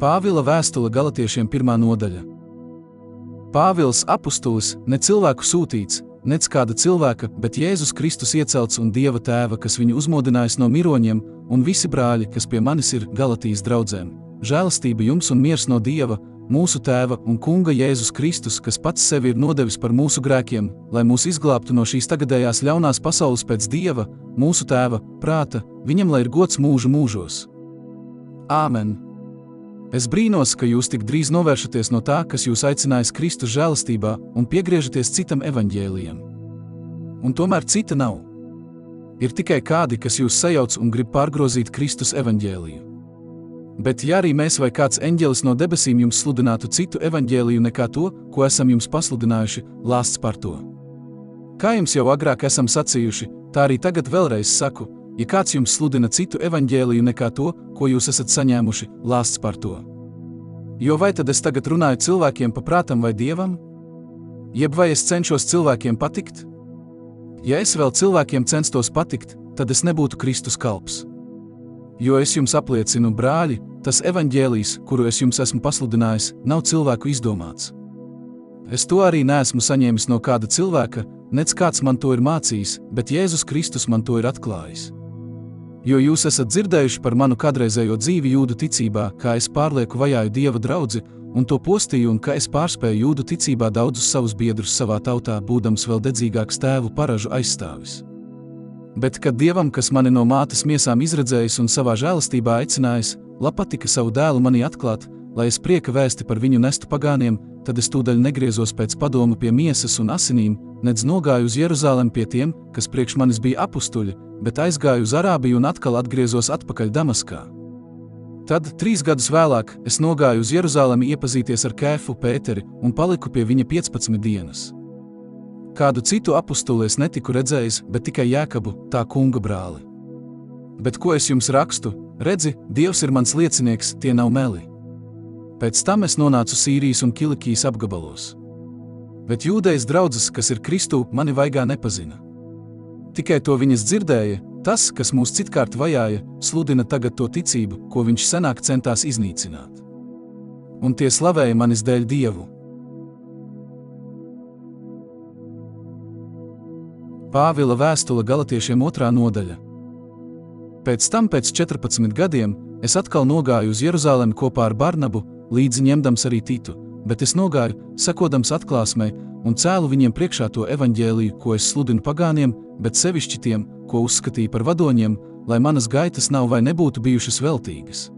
Pāvila vēstule Galatiešiem 1. nodaļa. Pāvils apustulis, ne cilvēku sūtīts, nec kāda cilvēka, bet Jēzus Kristus iecelts un Dieva tēva, kas viņu uzmodinājis no miroņiem, un visi brāļi, kas pie manis ir Galatijas draudzēm. Žēlastība jums un miers no Dieva, mūsu tēva un kunga Jēzus Kristus, kas pats sevi ir nodevis par mūsu grēkiem, lai mūs izglābtu no šīs tagadējās ļaunās pasaules pēc Dieva, mūsu tēva, prāta, viņam lai ir gods mūžu mūžos. Āmen! Es brīnos, ka jūs tik drīz novēršaties no tā, kas jūs aicinājis Kristus žēlastībā, un piegriežaties citam evaņģēlijam. Un tomēr cita nav. Ir tikai kādi, kas jūs sajauc un grib pārgrozīt Kristus evaņģēliju. Bet ja arī mēs vai kāds eņģelis no debesīm jums sludinātu citu evaņģēliju nekā to, ko esam jums pasludinājuši, lāsts par to. Kā jums jau agrāk esam sacījuši, tā arī tagad vēlreiz saku, ja kāds jums sludina citu evaņģēliju nekā to, ko jūs esat saņēmuši, lāsts par to. Jo vai tad es tagad runāju cilvēkiem pa prātam vai Dievam? Jeb vai es cenšos cilvēkiem patikt? Ja es vēl cilvēkiem censtos patikt, tad es nebūtu Kristus kalps. Jo es jums apliecinu, brāļi, tas evaņģēlijs, kuru es jums esmu pasludinājis, nav cilvēku izdomāts. Es to arī neesmu saņēmis no kāda cilvēka, nec kāds man to ir mācījis, bet Jēzus Kristus man to ir atklājis. Jo jūs esat dzirdējuši par manu kādreizējo dzīvi jūdu ticībā, kā es pārlieku vajāju Dieva draudzi, un to postīju, un ka es pārspēju jūdu ticībā daudzus savus biedrus savā tautā, būdams vēl dedzīgāks tēvu paražu aizstāvis. Bet, kad Dievam, kas mani no mātes miesām izredzējis un savā žēlastībā aicinājis, patika savu dēlu manī atklāt, lai es prieka vēsti par viņu nestu pagāniem, tad es tūdaļ negriezos pēc padomu pie miesas un asinīm, nedz nogāju uz Jeruzalemi pie tiem, kas priekš manis bija apustuļi, bet aizgāju uz Arābiju un atkal atgriezos atpakaļ Damaskā. Tad, 3 gadus vēlāk, es nogāju uz Jeruzalemi iepazīties ar Kēfu Pēteri un paliku pie viņa 15 dienas. Kādu citu apustuli es netiku redzējis, bet tikai Jēkabu, tā kunga brāli. Bet ko es jums rakstu? Redzi, Dievs ir mans liecinieks, tie nav meli. Pēc tam es nonācu Sīrijas un Kilikijas apgabalos. Bet jūdejas draudzes, kas ir Kristū, mani vaigā nepazina. Tikai to viņas dzirdēja, tas, kas mūs citkārt vajāja, sludina tagad to ticību, ko viņš senāk centās iznīcināt. Un tie slavēja manis dēļ Dievu. Pāvila vēstule Galatiešiem 2. nodaļa. Pēc 14 gadiem, es atkal nogāju uz Jeruzalemi kopā ar Barnabu, līdzi ņemdams arī Titu, bet es nogāju, sekodams atklāsmei, un cēlu viņiem priekšā to evaņģēliju, ko es sludinu pagāniem, bet sevišķi tiem, ko uzskatīju par vadoņiem, lai manas gaitas nav vai nebūtu bijušas veltīgas.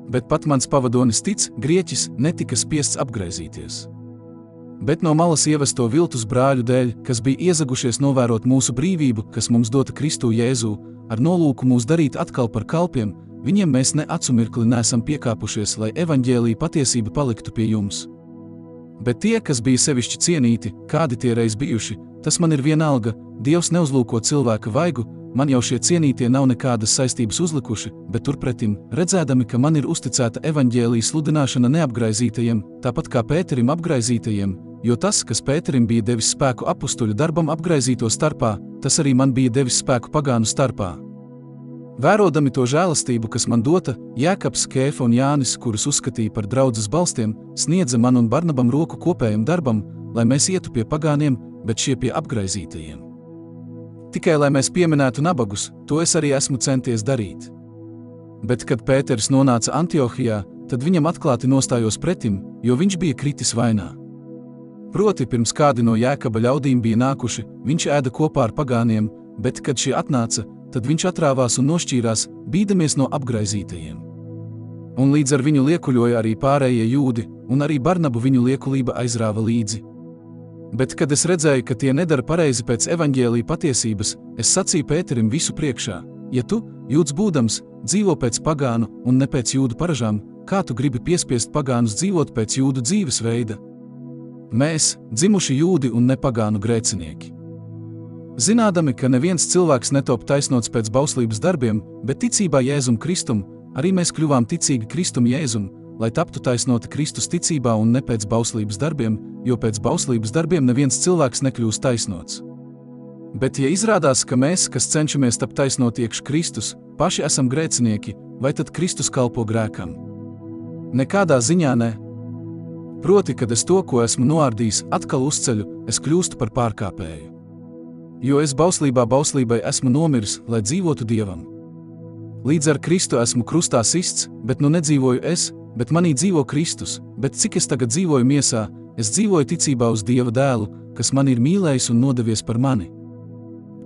Bet pat mans pavadonis Tic, grieķis, netika spiests apgraizīties. Bet no malas ievesto viltus brāļu dēļ, kas bija iezagušies novērot mūsu brīvību, kas mums dota Kristū Jēzū, ar nolūku mūs darīt atkal par kalpiem, viņiem mēs ne acu mirkli neesam piekāpušies, lai evaņģēlija patiesība paliktu pie jums. Bet tie, kas bija sevišķi cienīti, kādi tie reiz bijuši, tas man ir vienalga, Dievs neuzlūko cilvēka vaigu, man jau šie cienītie nav nekādas saistības uzlikuši, bet turpretim, redzēdami, ka man ir uzticēta evaņģēlija sludināšana neapgraizītajiem, tāpat kā Pēterim apgraizītajiem, jo tas, kas Pēterim bija devis spēku apustuļu darbam apgraizīto starpā, tas arī man bija devis spēku pagānu starpā. Vērodami to žēlastību, kas man dota, Jēkabs, Kēfa un Jānis, kurus uzskatīja par draudzes balstiem, sniedza man un Barnabam roku kopējam darbam, lai mēs ietu pie pagāniem, bet šie pie apgraizītajiem. Tikai lai mēs pieminētu nabagus, to es arī esmu centies darīt. Bet, kad Pēteris nonāca Antiohijā, tad viņam atklāti nostājos pretim, jo viņš bija kritis vainā. Proti, pirms kādi no Jēkaba ļaudīm bija nākuši, viņš ēda kopā ar pagāniem, bet, kad šie atnāca, tad viņš atrāvās un nošķīrās, bīdamies no apgraizītajiem. Un līdz ar viņu liekuļoja arī pārējie jūdi, un arī Barnabu viņu liekulība aizrāva līdzi. Bet, kad es redzēju, ka tie nedara pareizi pēc evaņģēlija patiesības, es sacīju Pēterim visu priekšā, ja tu, jūds būdams, dzīvo pēc pagānu un ne pēc jūdu paražām, kā tu gribi piespiest pagānus dzīvot pēc jūdu dzīvesveida? Mēs, dzimuši jūdi un ne pagānu grēcinieki. Zinādami, ka neviens cilvēks netop taisnots pēc bauslības darbiem, bet ticībā Jēzum Kristum, arī mēs kļuvām ticīgi Kristum Jēzum, lai taptu taisnoti Kristus ticībā un ne pēc bauslības darbiem, jo pēc bauslības darbiem neviens cilvēks nekļūst taisnots. Bet ja izrādās, ka mēs, kas cenšamies tapt taisnoti iekš Kristus, paši esam grēcinieki, vai tad Kristus kalpo grēkam? Nekādā ziņā ne. Proti, kad es to, ko esmu noārdījis, atkal uzceļu, es kļūstu par pārkāpēju. Jo es bauslībai esmu nomiris, lai dzīvotu Dievam. Līdz ar Kristu esmu krustā sists, bet nu nedzīvoju es, bet manī dzīvo Kristus, bet cik es tagad dzīvoju miesā, es dzīvoju ticībā uz Dieva dēlu, kas man ir mīlējis un nodevies par mani.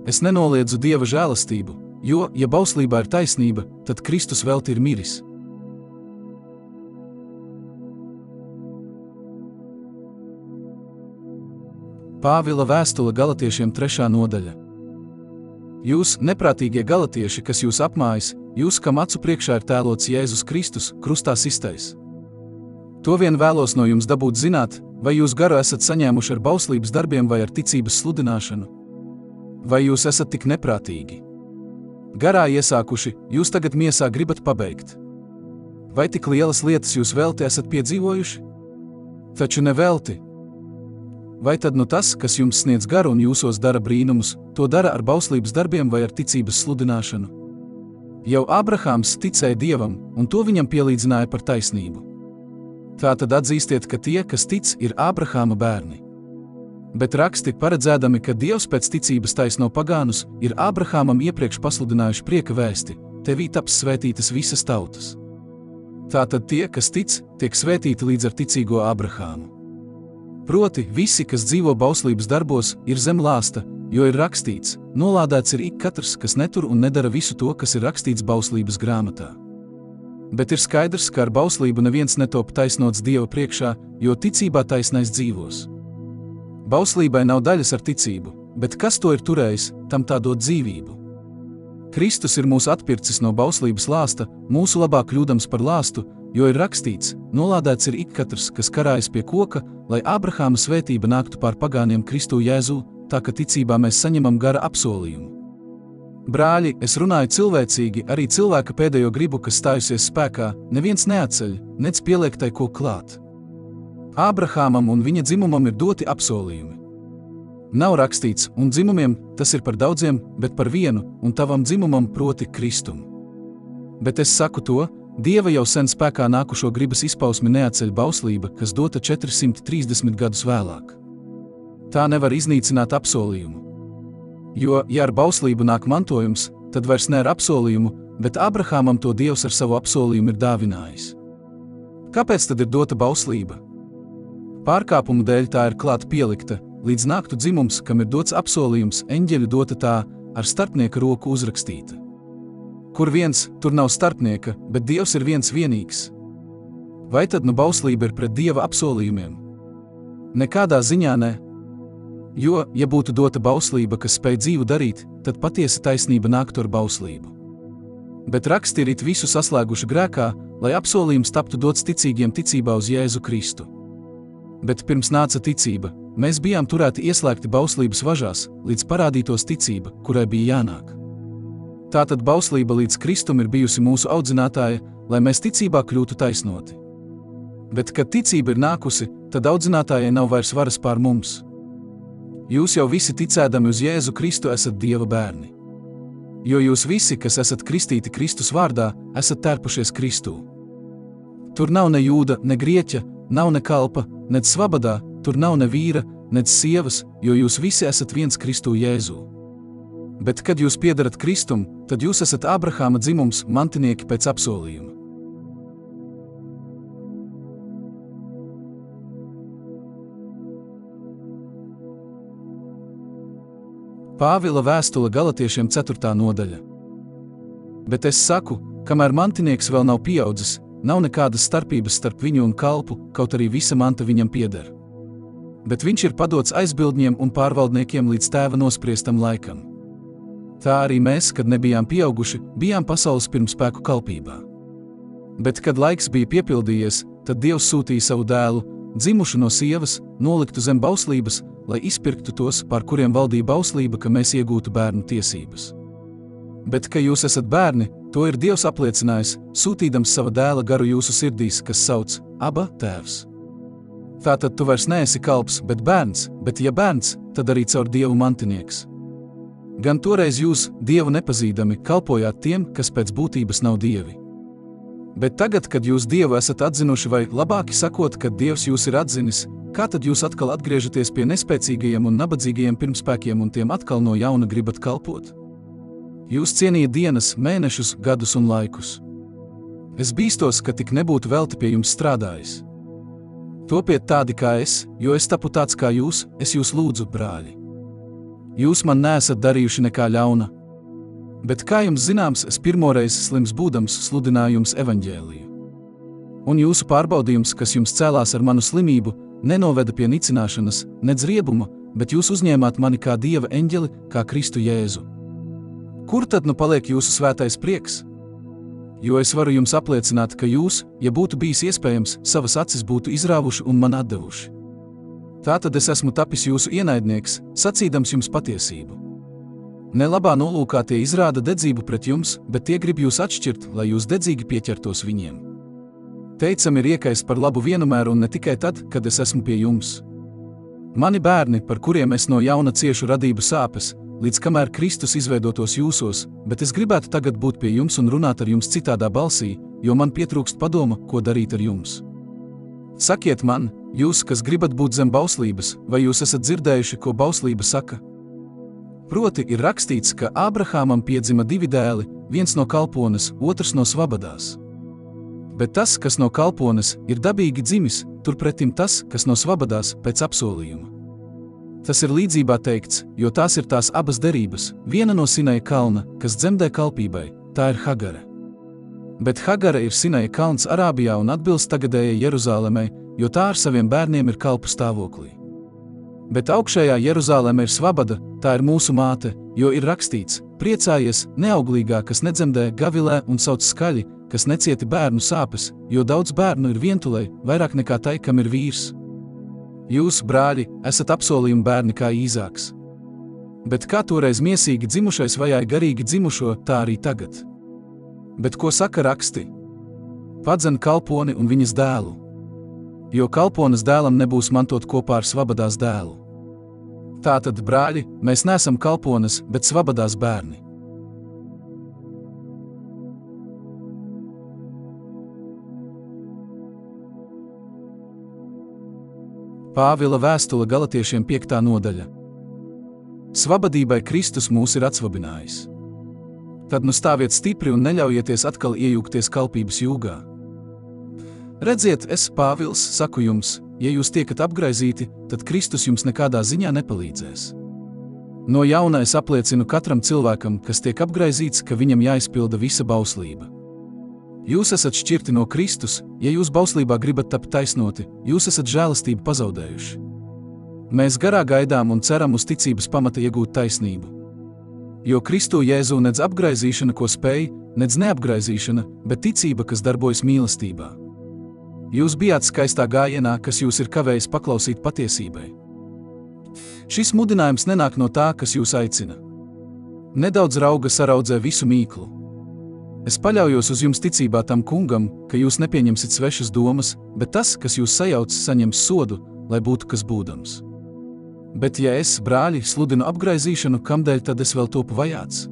Es nenoliedzu Dieva žēlastību, jo, ja bauslībā ir taisnība, tad Kristus velti ir miris. Pāvila vēstule Galatiešiem 3. nodaļa. Jūs, neprātīgie galatieši, kas jūs apmājas, jūs, kam acu priekšā ir tēlots Jēzus Kristus, krustā sistais. To vien vēlos no jums dabūt zināt, vai jūs garu esat saņēmuši ar bauslības darbiem vai ar ticības sludināšanu? Vai jūs esat tik neprātīgi? Garā iesākuši, jūs tagad miesā gribat pabeigt. Vai tik lielas lietas jūs velti esat piedzīvojuši? Taču ne velti. Vai tad nu tas, kas jums sniedz garu un jūsos dara brīnumus, to dara ar bauslības darbiem vai ar ticības sludināšanu? Jau Ābrahāms ticēja Dievam, un to viņam pielīdzināja par taisnību. Tātad atzīstiet, ka tie, kas tic, ir Ābrahāma bērni. Bet raksti, paredzēdami, ka Dievs pēc ticības taisno pagānus, ir Ābrahāmam iepriekš pasludinājuši prieka vēsti, tevī taps svētītas visas tautas. Tātad tie, kas tic, tiek svētīti līdz ar ticīgo Ābrahāmu. Proti, visi, kas dzīvo bauslības darbos, ir zem lāsta, jo ir rakstīts, nolādēts ir ik katrs, kas netur un nedara visu to, kas ir rakstīts bauslības grāmatā. Bet ir skaidrs, ka ar bauslību neviens netop taisnots Dieva priekšā, jo ticībā taisnais dzīvos. Bauslībai nav daļas ar ticību, bet kas to ir turējis, tam tā dod dzīvību. Kristus ir mūs atpircis no bauslības lāsta, mūsu labā kļūdams par lāstu, jo ir rakstīts, nolādēts ir ik katrs, kas karājas pie koka, lai Ābrahāma svētība nāktu pār pagāniem Kristu Jēzu, tā ka ticībā mēs saņemam gara apsolījumu. Brāļi, es runāju cilvēcīgi, arī cilvēka pēdējo gribu, kas stājusies spēkā, neviens neatceļ, nec pieliek tai ko klāt. Ābrahāmam un viņa dzimumam ir doti apsolījumi. Nav rakstīts, un dzimumiem tas ir par daudziem, bet par vienu, un tavam dzimumam proti Kristum. Bet es saku to, Dieva jau sen spēkā nākušo gribas izpausmi neatceļ bauslība, kas dota 430 gadus vēlāk. Tā nevar iznīcināt apsolījumu. Jo, ja ar bauslību nāk mantojums, tad vairs ne ar apsolījumu, bet Ābrahāmam to Dievs ar savu apsolījumu ir dāvinājis. Kāpēc tad ir dota bauslība? Pārkāpumu dēļ tā ir klāt pielikta, līdz nāktu dzimums, kam ir dots apsolījums, eņģeļu dota tā, ar starpnieka roku uzrakstīta. Kur viens, tur nav starpnieka, bet Dievs ir viens vienīgs. Vai tad nu bauslība ir pret Dieva apsolījumiem? Nekādā ziņā ne. Jo, ja būtu dota bauslība, kas spēj dzīvu darīt, tad patiesa taisnība nāktu ar bauslību. Bet raksti ir it visu saslēguši grēkā, lai apsolījums taptu dots ticīgiem ticībā uz Jēzu Kristu. Bet pirms nāca ticība, mēs bijām turēti ieslēgti bauslības važās, līdz parādītos ticība, kurai bija jānāk. Tātad bauslība līdz Kristum ir bijusi mūsu audzinātāja, lai mēs ticībā kļūtu taisnoti. Bet, kad ticība ir nākusi, tad audzinātājai nav vairs varas pār mums. Jūs jau visi ticēdami uz Jēzu Kristu esat Dieva bērni. Jo jūs visi, kas esat kristīti Kristus vārdā, esat tērpušies Kristū. Tur nav ne jūda, ne grieķa, nav ne kalpa, nec svabadā, tur nav ne vīra, nec sievas, jo jūs visi esat viens Kristū Jēzū. Bet, kad jūs piedarat Kristum, tad jūs esat Ābrahāma dzimums, mantinieki pēc apsolījuma. Pāvila vēstule Galatiešiem 4. nodaļa. Bet es saku, kamēr mantinieks vēl nav pieaudzis, nav nekādas starpības starp viņu un kalpu, kaut arī visa manta viņam pieder. Bet viņš ir padots aizbildņiem un pārvaldniekiem līdz tēva nospriestam laikam. Tā arī mēs, kad nebijām pieauguši, bijām pasaules pirmspēku kalpībā. Bet, kad laiks bija piepildījies, tad Dievs sūtīja savu dēlu, dzimušu no sievas, noliktu zem bauslības, lai izpirktu tos, pār kuriem valdīja bauslība, ka mēs iegūtu bērnu tiesības. Bet, ka jūs esat bērni, to ir Dievs apliecinājis, sūtīdams sava dēla garu jūsu sirdīs, kas sauc Aba Tēvs. Tātad tu vairs neesi kalps, bet bērns, bet ja bērns, tad arī caur Dievu mantinieks. Gan toreiz jūs, Dievu nepazīdami, kalpojāt tiem, kas pēc būtības nav dievi. Bet tagad, kad jūs Dievu esat atzinuši, vai labāki sakot, kad Dievs jūs ir atzinis, kā tad jūs atkal atgriežaties pie nespēcīgajiem un nabadzīgajiem pirmspēkiem un tiem atkal no jauna gribat kalpot? Jūs cienījat dienas, mēnešus, gadus un laikus. Es bīstos, ka tik nebūtu velti pie jums strādājis. Topiet tādi kā es, jo es tapu tāds kā jūs, es jūs lūdzu, brāļi. Jūs man neesat darījuši nekā ļauna. Bet, kā jums zināms, es pirmoreiz slims būdams sludināju jums evaņģēliju. Un jūsu pārbaudījums, kas jums cēlās ar manu slimību, nenoveda pie nicināšanas, nedz riebuma, bet jūs uzņēmāt mani kā Dieva eņģeli, kā Kristu Jēzu. Kur tad nu paliek jūsu svētais prieks? Jo es varu jums apliecināt, ka jūs, ja būtu bijis iespējams, savas acis būtu izrāvuši un man atdevuši. Tātad es esmu tapis jūsu ienaidnieks, sacīdams jums patiesību. Ne labā nolūkā tie izrāda dedzību pret jums, bet tie grib jūs atšķirt, lai jūs dedzīgi pieķertos viņiem. Teicam ir iekaist par labu vienmēr un ne tikai tad, kad es esmu pie jums. Mani bērni, par kuriem es no jauna ciešu radību sāpes, līdz kamēr Kristus izveidotos jūsos, bet es gribētu tagad būt pie jums un runāt ar jums citādā balsī, jo man pietrūkst padoma, ko darīt ar jums. Sakiet man, jūs, kas gribat būt zem bauslības, vai jūs esat dzirdējuši, ko bauslība saka? Proti ir rakstīts, ka Ābrahāmam piedzima 2 dēli, viens no kalpones, otrs no svabadās. Bet tas, kas no kalpones, ir dabīgi dzimis, turpretim tas, kas no svabadās, pēc apsolījuma. Tas ir līdzībā teikts, jo tās ir tās abas derības, viena no Sinaja kalna, kas dzemdē kalpībai, tā ir Hagara. Bet Hagara ir Sinaja kalns Arābijā un atbilst tagadējai Jeruzālemei, jo tā ar saviem bērniem ir kalpu stāvoklī. Bet augšējā Jeruzāleme ir svabada, tā ir mūsu māte, jo ir rakstīts, priecājies, neauglīgā, kas nedzemdē, gavilē un sauc skaļi, kas necieti bērnu sāpes, jo daudz bērnu ir vientulei, vairāk nekā tai, kam ir vīrs. Jūs, brāļi, esat apsolījumi bērni kā Īzāks. Bet kā toreiz miesīgi dzimušais vajāja garīgi dzimušo, tā arī tagad. Bet ko saka raksti? Padzen kalponi un viņas dēlu. Jo kalpones dēlam nebūs mantot kopā ar svabadās dēlu. Tātad, brāļi, mēs neesam kalpones, bet svabadās bērni. Pāvila vēstule Galatiešiem 5. nodaļa. Svabadībai Kristus mūs ir atsvabinājis. Tad nu stāviet stipri un neļaujieties atkal iejūgties kalpības jūgā. Redziet, es, Pāvils, saku jums, ja jūs tiekat apgraizīti, tad Kristus jums nekādā ziņā nepalīdzēs. No jauna es apliecinu katram cilvēkam, kas tiek apgraizīts, ka viņam jāizpilda visa bauslība. Jūs esat šķirti no Kristus, ja jūs bauslībā gribat tapt taisnoti, jūs esat žēlastību pazaudējuši. Mēs garā gaidām un ceram uz ticības pamata iegūt taisnību. Jo Kristu Jēzu nedz apgraizīšana, ko spēj, nedz neapgraizīšana, bet ticība, kas darbojas mīlestībā. Jūs bijāt skaistā gājienā, kas jūs ir kavējis paklausīt patiesībai. Šis mudinājums nenāk no tā, kas jūs aicina. Nedaudz rauga saraudzē visu mīklu. Es paļaujos uz jums ticībā tam kungam, ka jūs nepieņemsit svešas domas, bet tas, kas jūs sajauc, saņems sodu, lai būtu kas būdams. Bet ja es, brāļi, sludinu apgraizīšanu, kamdēļ tad es vēl topu vajāts?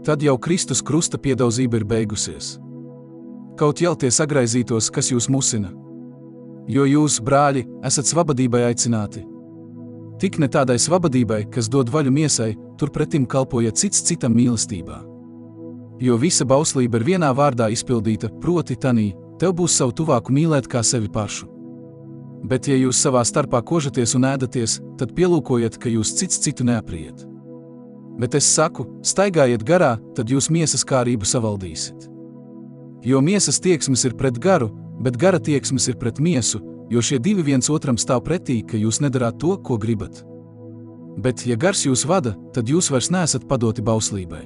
Tad jau Kristus krusta piedauzība ir beigusies. Kaut jau tie sagraizītos, kas jūs musina. Jo jūs, brāļi, esat svabadībai aicināti. Tik ne tādai svabadībai, kas dod vaļu miesai, turpretim kalpoja cits citam mīlestībā. Jo visa bauslība ir vienā vārdā izpildīta, proti tanī, tev būs savu tuvāku mīlēt kā sevi pašu. Bet ja jūs savā starpā kožaties un ēdaties, tad pielūkojiet, ka jūs cits citu neapriet. Bet es saku, staigājiet garā, tad jūs miesas kārību savaldīsit. Jo miesas tieksmes ir pret garu, bet gara tieksmes ir pret miesu, jo šie divi viens otram stāv pretī, ka jūs nedarāt to, ko gribat. Bet, ja gars jūs vada, tad jūs vairs neesat padoti bauslībai.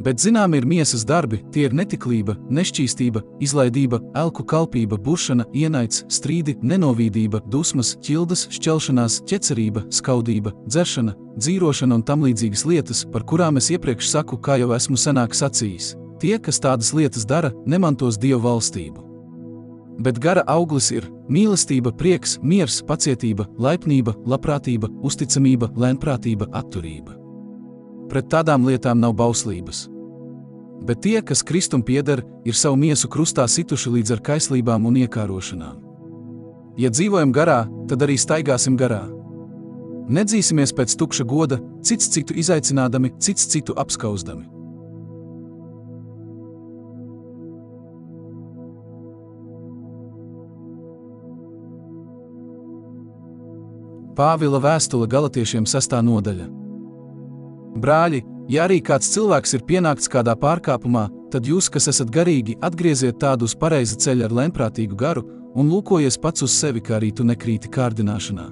Bet zinām ir miesas darbi, tie ir netiklība, nešķīstība, izlaidība, elku kalpība, buršana, ienaids, strīdi, nenovīdība, dusmas, ķildas, šķelšanās, ķecerība, skaudība, dzeršana, dzīrošana un tam līdzīgas lietas, par kurām es iepriekš saku, kā jau esmu senāk sacījis. Tie, kas tādas lietas dara, nemantos Dievu valstību. Bet gara auglis ir mīlestība, prieks, miers, pacietība, laipnība, labprātība, uzticamība, lēnprātība, atturība. Pret tādām lietām nav bauslības. Bet tie, kas Kristum pieder, ir savu miesu krustā situši līdz ar kaislībām un iekārošanām. Ja dzīvojam garā, tad arī staigāsim garā. Nedzīsimies pēc tukša goda, cits citu izaicinādami, cits citu apskauzdami. Pāvila vēstule Galatiešiem 6. nodaļa. Brāļi, ja arī kāds cilvēks ir pienākts kādā pārkāpumā, tad jūs, kas esat garīgi, atgrieziet tādu uz pareiza ceļa ar lēnprātīgu garu un lūkojies pats uz sevi, kā arī tu nekrīti kārdināšanā.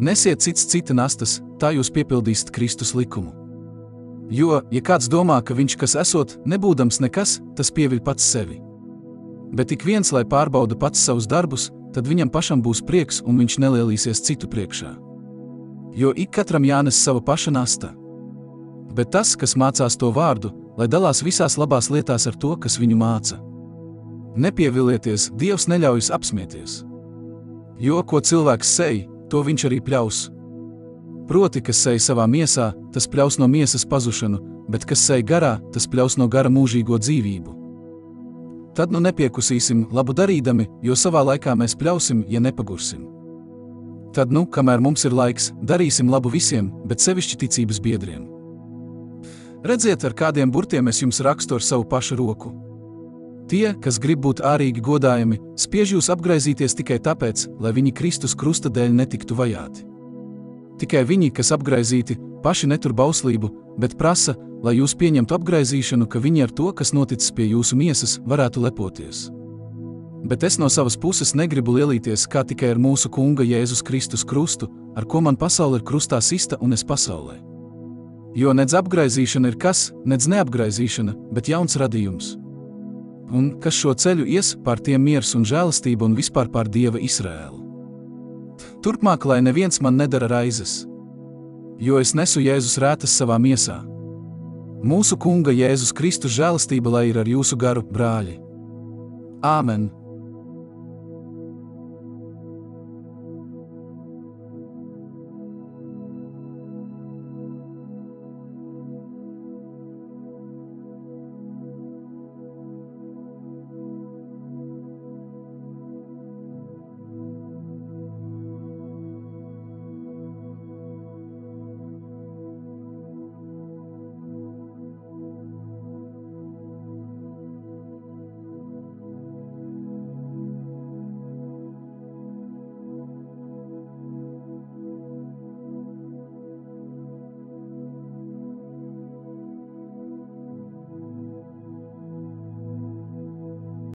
Nesiet cits cita nastas, tā jūs piepildīsiet Kristus likumu. Jo, ja kāds domā, ka viņš kas esot, nebūdams nekas, tas pieviļ pats sevi. Bet ik viens, lai pārbauda pats savus darbus, tad viņam pašam būs prieks un viņš nelielīsies citu priekšā. Jo ik katram jānes sava paša nasta. Bet tas, kas mācās to vārdu, lai dalās visās labās lietās ar to, kas viņu māca. Nepievilieties, Dievs neļaujas apsmieties. Jo, ko cilvēks sej, to viņš arī pļaus. Proti, kas sej savā miesā, tas pļaus no miesas pazušanu, bet kas sej garā, tas pļaus no gara mūžīgo dzīvību. Tad nu nepiekusīsim labu darīdami, jo savā laikā mēs pļausim, ja nepagursim. Tad nu, kamēr mums ir laiks, darīsim labu visiem, bet sevišķi ticības biedriem. Redziet, ar kādiem burtiem es jums rakstu ar savu pašu roku. Tie, kas grib būt ārīgi godājami, spiež jūs apgraizīties tikai tāpēc, lai viņi Kristus krusta dēļ netiktu vajāti. Tikai viņi, kas apgraizīti, paši netur bauslību, bet prasa, lai jūs pieņemtu apgraizīšanu, ka viņi ar to, kas noticis pie jūsu miesas, varētu lepoties. Bet es no savas puses negribu lielīties kā tikai ar mūsu Kunga Jēzus Kristus krustu, ar ko man pasaule ir krustā sista un es pasaulē. Jo nedz apgraizīšana ir kas, nedz neapgraizīšana, bet jauns radījums. Un kas šo ceļu ies, pār tiem miers un žēlastība un vispār pār Dieva Izraēlu. Turpmāk, lai neviens man nedara raizes, jo es nesu Jēzus rētas savā miesā. Mūsu Kunga Jēzus Kristus žēlastība lai ir ar jūsu garu, brāļi. Āmen!